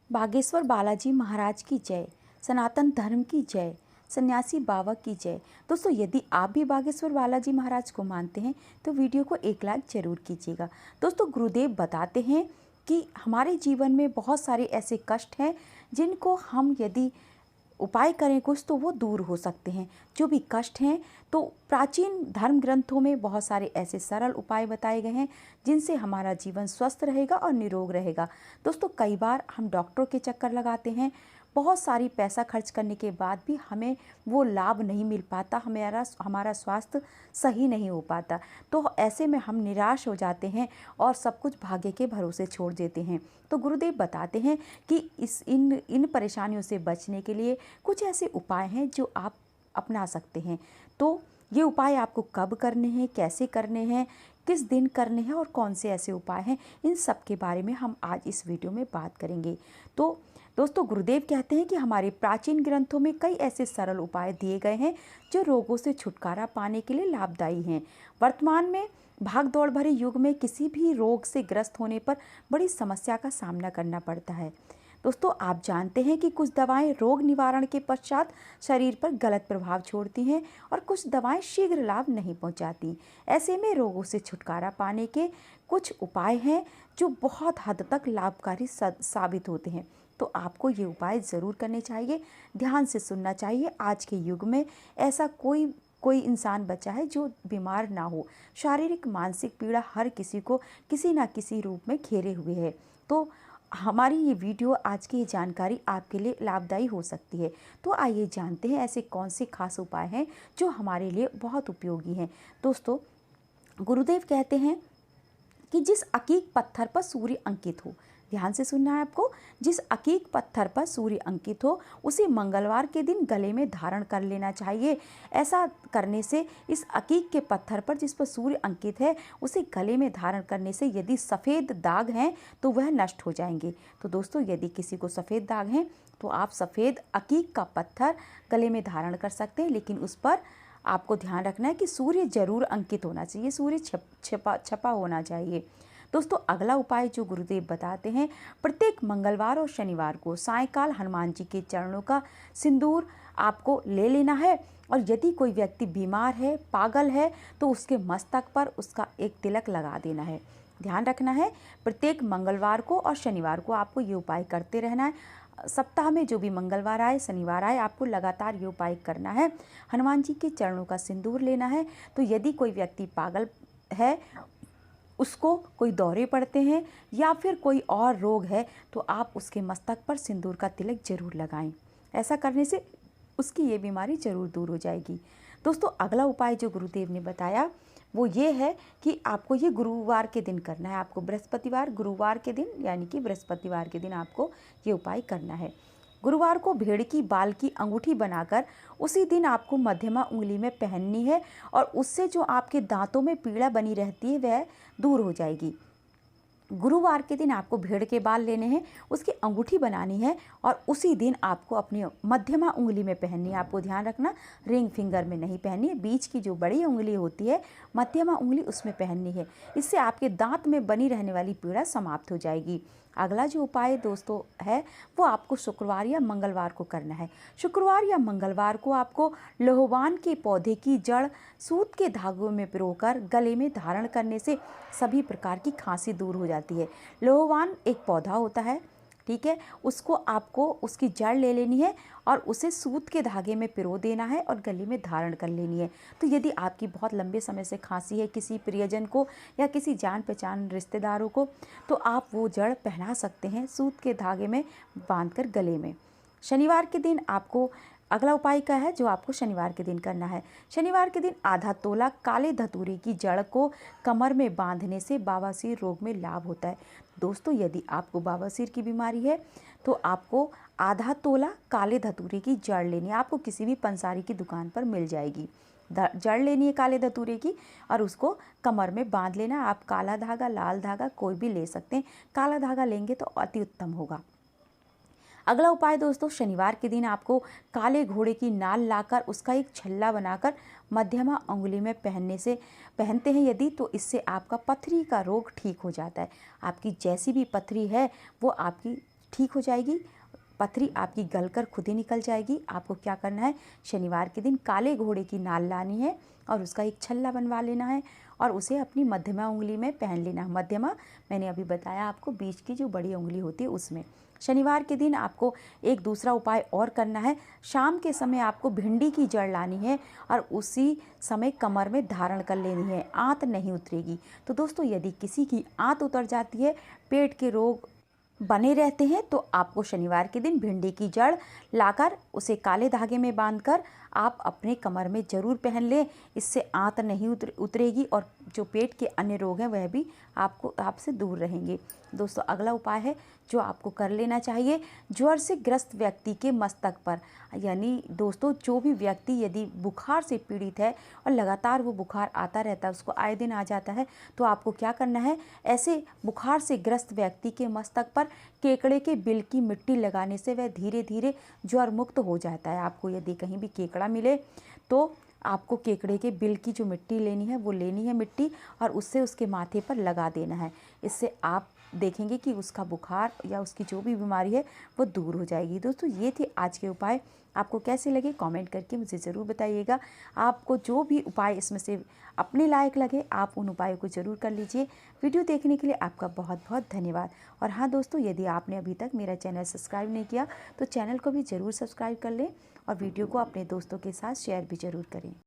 बागेश्वर बालाजी महाराज की जय, सनातन धर्म की जय, सन्यासी बाबा की जय। दोस्तों, यदि आप भी बागेश्वर बालाजी महाराज को मानते हैं तो वीडियो को एक लाइक जरूर कीजिएगा। दोस्तों, गुरुदेव बताते हैं कि हमारे जीवन में बहुत सारे ऐसे कष्ट हैं जिनको हम यदि उपाय करें कुछ तो वो दूर हो सकते हैं। जो भी कष्ट हैं, तो प्राचीन धर्म ग्रंथों में बहुत सारे ऐसे सरल उपाय बताए गए हैं जिनसे हमारा जीवन स्वस्थ रहेगा और निरोग रहेगा। दोस्तों, कई बार हम डॉक्टरों के चक्कर लगाते हैं, बहुत सारी पैसा खर्च करने के बाद भी हमें वो लाभ नहीं मिल पाता, हमारा स्वास्थ्य सही नहीं हो पाता। तो ऐसे में हम निराश हो जाते हैं और सब कुछ भाग्य के भरोसे छोड़ देते हैं। तो गुरुदेव बताते हैं कि इन परेशानियों से बचने के लिए कुछ ऐसे उपाय हैं जो आप अपना सकते हैं। तो ये उपाय आपको कब करने हैं, कैसे करने हैं, किस दिन करने हैं और कौन से ऐसे उपाय हैं, इन सब के बारे में हम आज इस वीडियो में बात करेंगे। तो दोस्तों, गुरुदेव कहते हैं कि हमारे प्राचीन ग्रंथों में कई ऐसे सरल उपाय दिए गए हैं जो रोगों से छुटकारा पाने के लिए लाभदायी हैं। वर्तमान में भाग दौड़ भरे युग में किसी भी रोग से ग्रस्त होने पर बड़ी समस्या का सामना करना पड़ता है। दोस्तों, आप जानते हैं कि कुछ दवाएं रोग निवारण के पश्चात शरीर पर गलत प्रभाव छोड़ती हैं और कुछ दवाएं शीघ्र लाभ नहीं पहुंचाती। ऐसे में रोगों से छुटकारा पाने के कुछ उपाय हैं जो बहुत हद तक लाभकारी साबित होते हैं। तो आपको ये उपाय ज़रूर करने चाहिए, ध्यान से सुनना चाहिए। आज के युग में ऐसा कोई इंसान बचा है जो बीमार ना हो। शारीरिक मानसिक पीड़ा हर किसी को किसी ना किसी रूप में घेरे हुए है। तो हमारी ये वीडियो, आज की ये जानकारी आपके लिए लाभदायी हो सकती है। तो आइए जानते हैं ऐसे कौन से खास उपाय हैं जो हमारे लिए बहुत उपयोगी हैं। दोस्तों, गुरुदेव कहते हैं कि जिस अकीक पत्थर पर सूर्य अंकित हो, ध्यान से सुनना है आपको, जिस अकीक पत्थर पर सूर्य अंकित हो उसे मंगलवार के दिन गले में धारण कर लेना चाहिए। ऐसा करने से इस अकीक के पत्थर पर जिस पर सूर्य अंकित है उसे गले में धारण करने से यदि सफ़ेद दाग हैं तो वह नष्ट हो जाएंगे। तो दोस्तों, यदि किसी को सफ़ेद दाग हैं तो आप सफ़ेद अकीक का पत्थर गले में धारण कर सकते हैं, लेकिन उस पर आपको ध्यान रखना है कि सूर्य जरूर अंकित होना चाहिए, सूर्य छपा होना चाहिए। दोस्तों, अगला उपाय जो गुरुदेव बताते हैं, प्रत्येक मंगलवार और शनिवार को सायंकाल हनुमान जी के चरणों का सिंदूर आपको ले लेना है। और यदि कोई व्यक्ति बीमार है, पागल है, तो उसके मस्तक पर उसका एक तिलक लगा देना है। ध्यान रखना है, प्रत्येक मंगलवार को और शनिवार को आपको ये उपाय करते रहना है। सप्ताह में जो भी मंगलवार आए, शनिवार आए, आपको लगातार ये उपाय करना है। हनुमान जी के चरणों का सिंदूर लेना है। तो यदि कोई व्यक्ति पागल है, उसको कोई दौरे पड़ते हैं या फिर कोई और रोग है, तो आप उसके मस्तक पर सिंदूर का तिलक जरूर लगाएं। ऐसा करने से उसकी ये बीमारी जरूर दूर हो जाएगी। दोस्तों, अगला उपाय जो गुरुदेव ने बताया वो ये है कि आपको ये गुरुवार के दिन करना है। आपको गुरुवार के दिन यानी कि बृहस्पतिवार के दिन आपको ये उपाय करना है। गुरुवार को भेड़ की बाल की अंगूठी बनाकर उसी दिन आपको मध्यमा उंगली में पहननी है और उससे जो आपके दांतों में पीड़ा बनी रहती है वह दूर हो जाएगी। गुरुवार के दिन आपको भेड़ के बाल लेने हैं, उसकी अंगूठी बनानी है और उसी दिन आपको अपनी मध्यमा उंगली में पहननी है। आपको ध्यान रखना, रिंग फिंगर में नहीं पहननी है, बीच की जो बड़ी उंगली होती है मध्यमा उंगली उसमें पहननी है। इससे आपके दांत में बनी रहने वाली पीड़ा समाप्त हो जाएगी। अगला जो उपाय दोस्तों है वो आपको शुक्रवार या मंगलवार को करना है। शुक्रवार या मंगलवार को आपको लोहवान के पौधे की जड़ सूत के धागों में पिरोकर गले में धारण करने से सभी प्रकार की खांसी दूर हो जाती है। लोहवान एक पौधा होता है, ठीक है, उसको आपको उसकी जड़ ले लेनी है और उसे सूत के धागे में पिरो देना है और गले में धारण कर लेनी है। तो यदि आपकी बहुत लंबे समय से खांसी है किसी प्रियजन को या किसी जान पहचान रिश्तेदारों को, तो आप वो जड़ पहना सकते हैं सूत के धागे में बांधकर गले में। शनिवार के दिन आपको अगला उपाय क्या है जो आपको शनिवार के दिन करना है। शनिवार के दिन आधा तोला काले धतूरे की जड़ को कमर में बांधने से बवासीर रोग में लाभ होता है। दोस्तों, यदि आपको बवासीर की बीमारी है तो आपको आधा तोला काले धतूरे की जड़ लेनी है। आपको किसी भी पंसारी की दुकान पर मिल जाएगी। जड़ लेनी है काले धतूरे की और उसको कमर में बांध लेना। आप काला धागा, लाल धागा कोई भी ले सकते हैं। काला धागा लेंगे तो अति उत्तम होगा। अगला उपाय दोस्तों, शनिवार के दिन आपको काले घोड़े की नाल लाकर उसका एक छल्ला बनाकर मध्यमा उंगली में पहनते हैं यदि, तो इससे आपका पथरी का रोग ठीक हो जाता है। आपकी जैसी भी पथरी है वो आपकी ठीक हो जाएगी। पथरी आपकी गलकर खुद ही निकल जाएगी। आपको क्या करना है, शनिवार के दिन काले घोड़े की नाल लानी है और उसका एक छल्ला बनवा लेना है और उसे अपनी मध्यमा उंगली में पहन लेना है। मध्यमा मैंने अभी बताया आपको, बीच की जो बड़ी उंगली होती है उसमें। शनिवार के दिन आपको एक दूसरा उपाय और करना है। शाम के समय आपको भिंडी की जड़ लानी है और उसी समय कमर में धारण कर लेनी है। आंत नहीं उतरेगी। तो दोस्तों, यदि किसी की आंत उतर जाती है, पेट के रोग बने रहते हैं, तो आपको शनिवार के दिन भिंडी की जड़ लाकर उसे काले धागे में बांधकर आप अपने कमर में ज़रूर पहन लें। इससे आंत नहीं उतरेगी और जो पेट के अन्य रोग हैं वह भी आपसे दूर रहेंगे। दोस्तों, अगला उपाय है जो आपको कर लेना चाहिए, ज्वर से ग्रस्त व्यक्ति के मस्तक पर, यानी दोस्तों जो भी व्यक्ति यदि बुखार से पीड़ित है और लगातार वो बुखार आता रहता है, उसको आए दिन आ जाता है, तो आपको क्या करना है, ऐसे बुखार से ग्रस्त व्यक्ति के मस्तक पर केकड़े के बिल की मिट्टी लगाने से वह धीरे धीरे ज्वर मुक्त हो जाता है। आपको यदि कहीं भी केकड़ा मिले तो आपको केकड़े के बिल की जो मिट्टी लेनी है वो लेनी है मिट्टी, और उससे उसके माथे पर लगा देना है। इससे आप देखेंगे कि उसका बुखार या उसकी जो भी बीमारी है वो दूर हो जाएगी। दोस्तों, ये थे आज के उपाय। आपको कैसे लगे कमेंट करके मुझे ज़रूर बताइएगा। आपको जो भी उपाय इसमें से अपने लायक लगे आप उन उपायों को ज़रूर कर लीजिए। वीडियो देखने के लिए आपका बहुत बहुत धन्यवाद। और हाँ दोस्तों, यदि आपने अभी तक मेरा चैनल सब्सक्राइब नहीं किया तो चैनल को भी ज़रूर सब्सक्राइब कर लें और वीडियो को अपने दोस्तों के साथ शेयर भी ज़रूर करें।